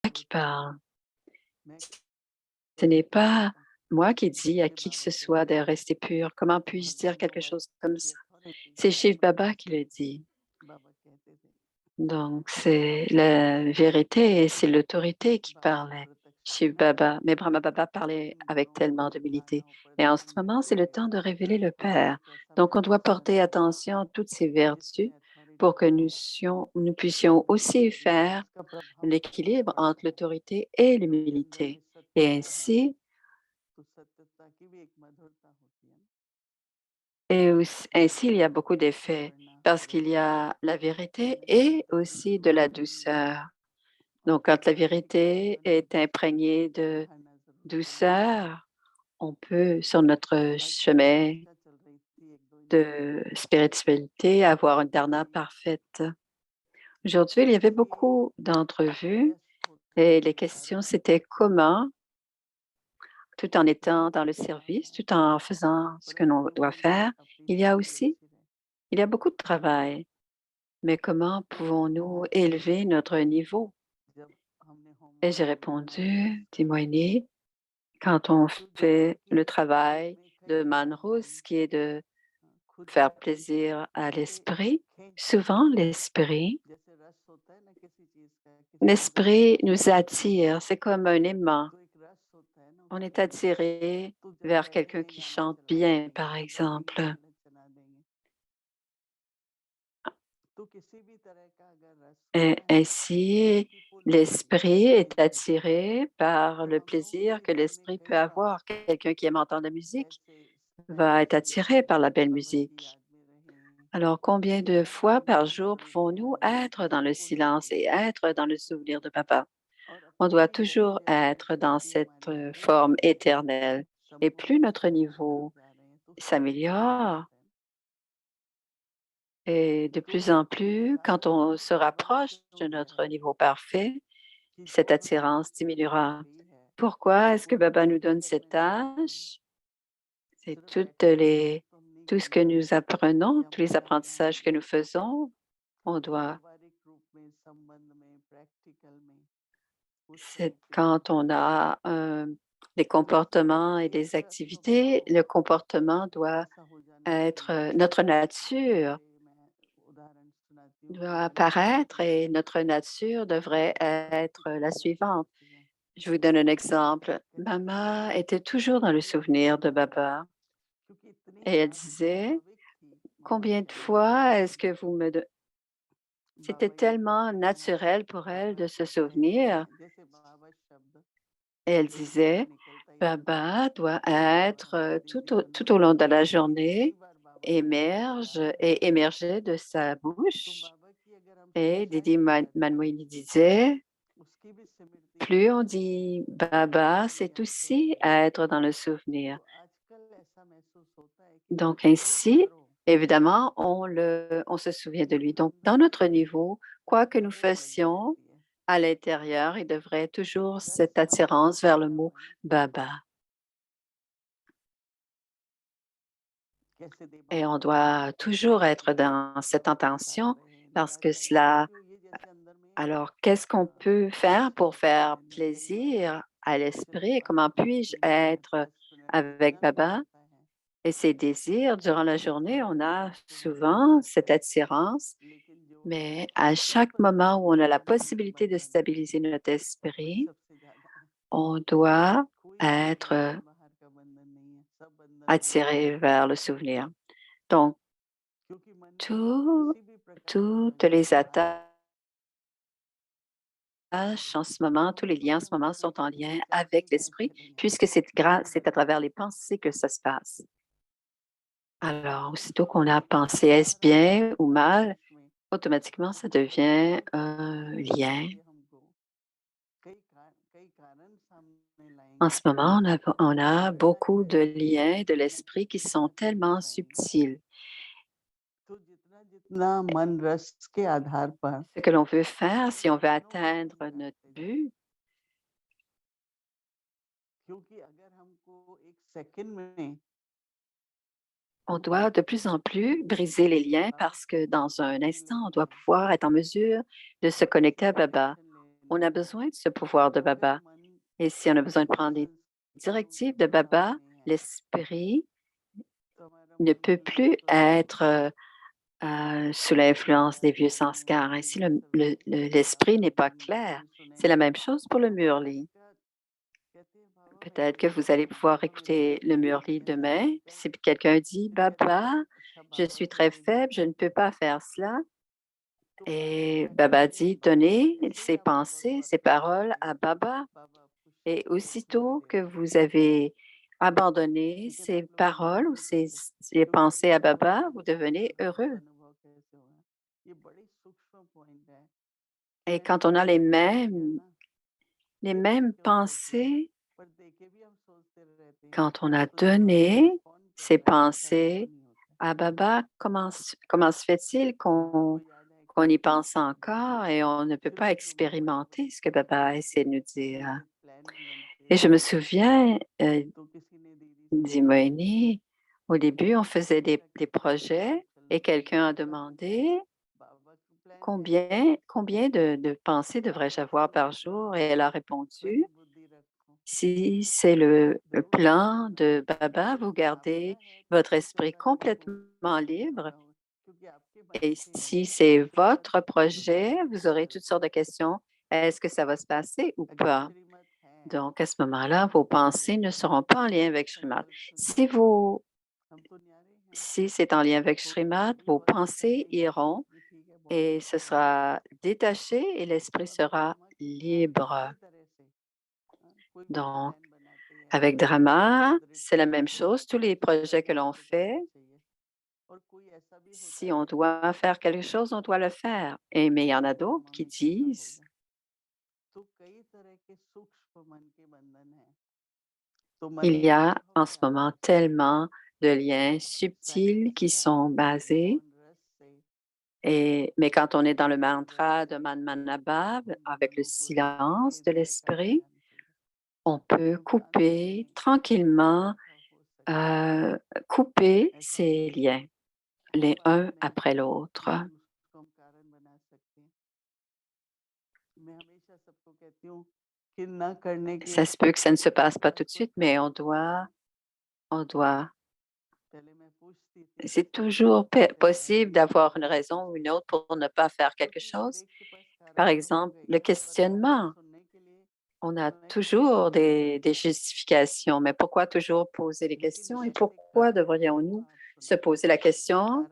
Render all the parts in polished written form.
qui parle. Ce n'est pas moi qui dis à qui que ce soit de rester pur. Comment puis-je dire quelque chose comme ça? C'est Shiv Baba qui le dit. Donc, c'est la vérité et c'est l'autorité qui parlait. Shiv Baba, mais Brahma Baba parlait avec tellement d'humilité. Et en ce moment, c'est le temps de révéler le Père. Donc, on doit porter attention à toutes ces vertus pour que nous puissions aussi faire l'équilibre entre l'autorité et l'humilité. Et ainsi, il y a beaucoup d'effets parce qu'il y a la vérité et aussi de la douceur. Donc, quand la vérité est imprégnée de douceur, on peut, sur notre chemin de spiritualité, avoir une dharana parfaite. Aujourd'hui, il y avait beaucoup d'entrevues et les questions, c'était comment, tout en étant dans le service, tout en faisant ce que l'on doit faire, il y a beaucoup de travail. Mais comment pouvons-nous élever notre niveau? Et j'ai répondu, témoigné, quand on fait le travail de Manrus, qui est de faire plaisir à l'esprit, souvent l'esprit nous attire, c'est comme un aimant. On est attiré vers quelqu'un qui chante bien, par exemple. Et ainsi, l'esprit est attiré par le plaisir que l'esprit peut avoir. Quelqu'un qui aime entendre la musique va être attiré par la belle musique. Alors, combien de fois par jour pouvons-nous être dans le silence et être dans le souvenir de papa? On doit toujours être dans cette forme éternelle. Et plus notre niveau s'améliore, et de plus en plus, quand on se rapproche de notre niveau parfait, cette attirance diminuera. Pourquoi est-ce que Baba nous donne cette tâche? C'est tout ce que nous apprenons, tous les apprentissages que nous faisons, on doit, c'est quand on a des comportements et des activités, le comportement doit être notre nature doit apparaître et notre nature devrait être la suivante. Je vous donne un exemple. Maman était toujours dans le souvenir de Baba et elle disait, combien de fois est-ce que vous me... C'était tellement naturel pour elle de se souvenir. Et elle disait, Baba doit être tout au long de la journée, émerger de sa bouche. Et Didi Manmoini disait, plus on dit Baba, c'est aussi être dans le souvenir. Donc ainsi, évidemment, on se souvient de lui. Donc, dans notre niveau, quoi que nous fassions à l'intérieur, il devrait toujours cette attirance vers le mot Baba. Et on doit toujours être dans cette intention parce que alors, qu'est-ce qu'on peut faire pour faire plaisir à l'esprit? Comment puis-je être avec Baba et ses désirs? Durant la journée, on a souvent cette attirance, mais à chaque moment où on a la possibilité de stabiliser notre esprit, on doit être attiré vers le souvenir. Donc, tout- toutes les attaches en ce moment, tous les liens en ce moment sont en lien avec l'esprit, puisque c'est à travers les pensées que ça se passe. Alors, aussitôt qu'on a pensé est-ce bien ou mal, automatiquement, ça devient un lien. En ce moment, on a beaucoup de liens de l'esprit qui sont tellement subtils. Ce que l'on veut faire, si on veut atteindre notre but, on doit de plus en plus briser les liens parce que dans un instant, on doit pouvoir être en mesure de se connecter à Baba. On a besoin de ce pouvoir de Baba. Et si on a besoin de prendre des directives de Baba, l'esprit ne peut plus être sous l'influence des vieux sanskars. Ainsi, l'esprit n'est pas clair. C'est la même chose pour le Murli. Peut-être que vous allez pouvoir écouter le Murli demain. Si quelqu'un dit, Baba, je suis très faible, je ne peux pas faire cela. Et Baba dit, donnez ses pensées, ses paroles à Baba. Et aussitôt que vous avez abandonné ces paroles ou ces pensées à Baba, vous devenez heureux. Et quand on a les mêmes pensées, quand on a donné ces pensées à Baba, comment se fait-il qu'on y pense encore et on ne peut pas expérimenter ce que Baba essaie de nous dire? Et je me souviens, dit Moini, au début, on faisait des projets et quelqu'un a demandé combien de pensées devrais-je avoir par jour? Et elle a répondu, si c'est le plan de Baba, vous gardez votre esprit complètement libre. Et si c'est votre projet, vous aurez toutes sortes de questions. Est-ce que ça va se passer ou pas? Donc, à ce moment-là, vos pensées ne seront pas en lien avec Srimad. Si c'est en lien avec Srimad, vos pensées iront et ce sera détaché et l'esprit sera libre. Donc, avec Drama, c'est la même chose. Tous les projets que l'on fait, si on doit faire quelque chose, on doit le faire. Mais il y en a d'autres qui disent, il y a en ce moment tellement de liens subtils qui sont basés. Mais quand on est dans le mantra de Manmanabhav, avec le silence de l'esprit, on peut couper tranquillement, couper ces liens, les uns après l'autre. Ça se peut que ça ne se passe pas tout de suite, mais on doit. C'est toujours possible d'avoir une raison ou une autre pour ne pas faire quelque chose. Par exemple, le questionnement. On a toujours des justifications, mais pourquoi toujours poser les questions et pourquoi devrions-nous se poser la question?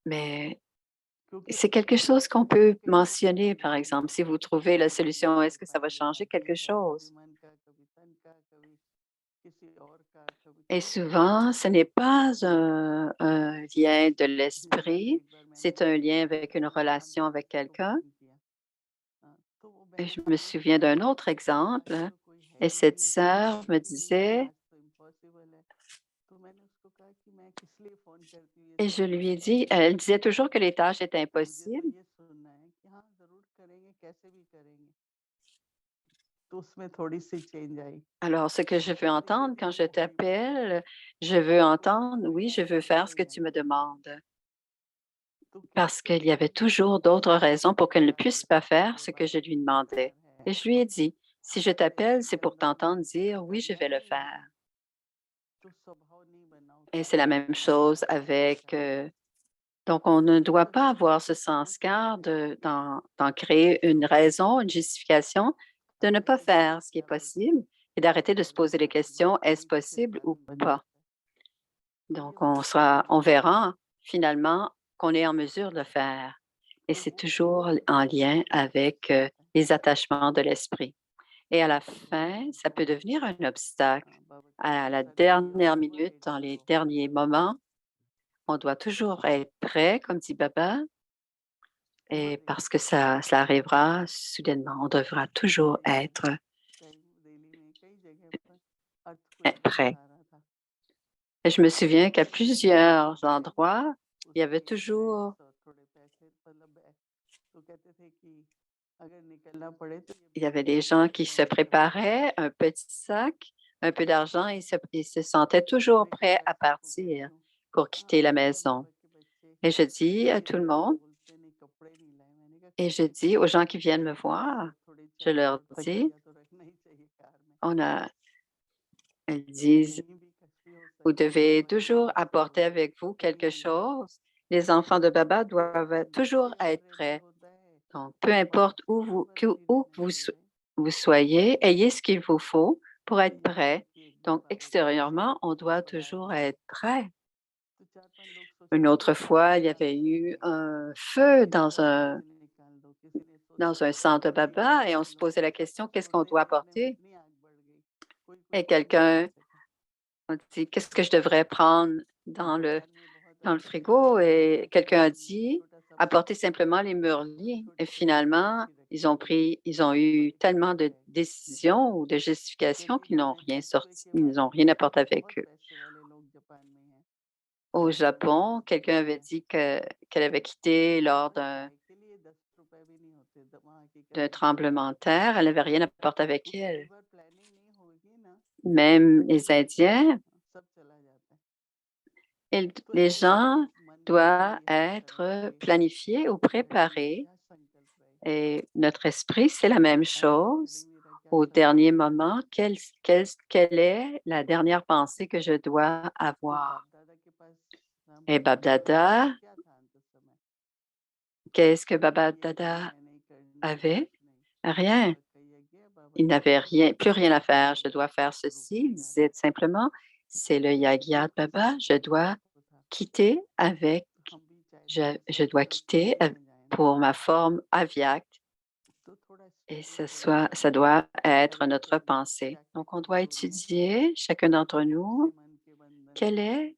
Mais c'est quelque chose qu'on peut mentionner, par exemple. Si vous trouvez la solution, est-ce que ça va changer quelque chose? Et souvent, ce n'est pas un lien de l'esprit, c'est un lien avec une relation avec quelqu'un. Et je me souviens d'un autre exemple, hein, et cette sœur me disait, et je lui ai dit, elle disait toujours que les tâches étaient impossibles. Alors, ce que je veux entendre quand je t'appelle, je veux entendre, oui, je veux faire ce que tu me demandes. Parce qu'il y avait toujours d'autres raisons pour qu'elle ne puisse pas faire ce que je lui demandais. Et je lui ai dit, si je t'appelle, c'est pour t'entendre dire, oui, je vais le faire. Et c'est la même chose avec. Donc, on ne doit pas avoir ce sanskar d'en créer une raison, une justification de ne pas faire ce qui est possible et d'arrêter de se poser les questions, est-ce possible ou pas? Donc, on verra finalement qu'on est en mesure de le faire. Et c'est toujours en lien avec les attachements de l'esprit. Et à la fin, ça peut devenir un obstacle. À la dernière minute, dans les derniers moments, on doit toujours être prêt, comme dit Baba, et parce que ça arrivera soudainement. On devra toujours être prêt. Et je me souviens qu'à plusieurs endroits, il y avait toujours des gens qui se préparaient, un petit sac, un peu d'argent, et ils se sentaient toujours prêts à partir pour quitter la maison. Et je dis à tout le monde, et je dis aux gens qui viennent me voir, je leur dis, on a, elles disent, vous devez toujours apporter avec vous quelque chose. Les enfants de Baba doivent toujours être prêts. Donc, peu importe où vous soyez, ayez ce qu'il vous faut pour être prêt. Donc, extérieurement, on doit toujours être prêt. Une autre fois, il y avait eu un feu dans un centre de Baba et on se posait la question, qu'est-ce qu'on doit apporter? Et quelqu'un a dit, qu'est-ce que je devrais prendre dans le frigo? Et quelqu'un a dit, apporter simplement les mûreliers. Et finalement, ils ont eu tellement de décisions ou de justifications qu'ils n'ont rien sorti, ils n'ont rien apporté avec eux. Au Japon, quelqu'un avait dit qu'elle avait quitté lors d'un tremblement de terre. Elle n'avait rien apporté avec elle. Même les Indiens, les gens doivent être planifiés ou préparés. Et notre esprit, c'est la même chose. Au dernier moment, quelle est la dernière pensée que je dois avoir? Et Babdada, qu'est-ce que Babdada avait? Rien. Il n'avait rien, plus rien à faire. Je dois faire ceci. Il disait simplement, c'est le Yagyat Baba. Je dois quitter pour ma forme avyakt et ça doit être notre pensée. Donc, on doit étudier, chacun d'entre nous, quels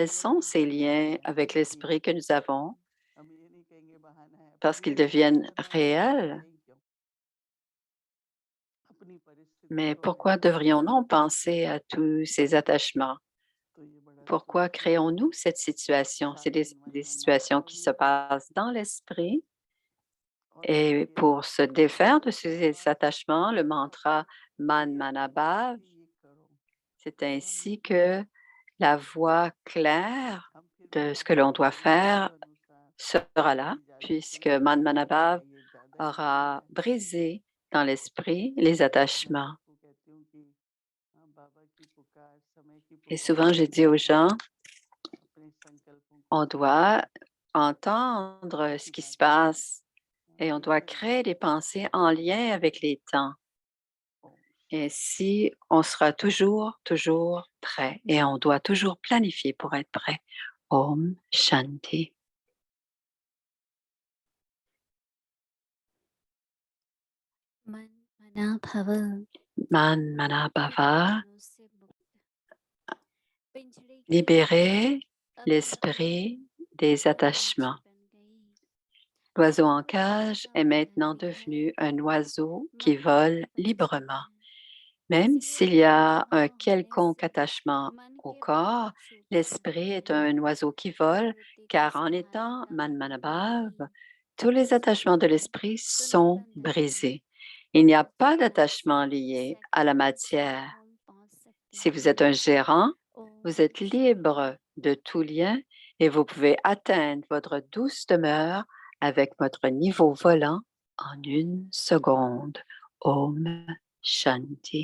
sont ces liens avec l'esprit que nous avons parce qu'ils deviennent réels. Mais pourquoi devrions-nous penser à tous ces attachements? Pourquoi créons-nous cette situation? C'est des situations qui se passent dans l'esprit. Et pour se défaire de ces attachements, le mantra Man Manabhav, c'est ainsi que la voie claire de ce que l'on doit faire sera là, puisque Man Manabhav aura brisé dans l'esprit les attachements. Et souvent, je dis aux gens, on doit entendre ce qui se passe et on doit créer des pensées en lien avec les temps. Ainsi, on sera toujours, toujours prêt et on doit toujours planifier pour être prêt. Om Shanti. Man Manabhava, libérer l'esprit des attachements. L'oiseau en cage est maintenant devenu un oiseau qui vole librement. Même s'il y a un quelconque attachement au corps, l'esprit est un oiseau qui vole, car en étant Manmanabhav, tous les attachements de l'esprit sont brisés. Il n'y a pas d'attachement lié à la matière. Si vous êtes un gérant, vous êtes libre de tout lien et vous pouvez atteindre votre douce demeure avec votre niveau volant en 1 seconde. Om Shanti.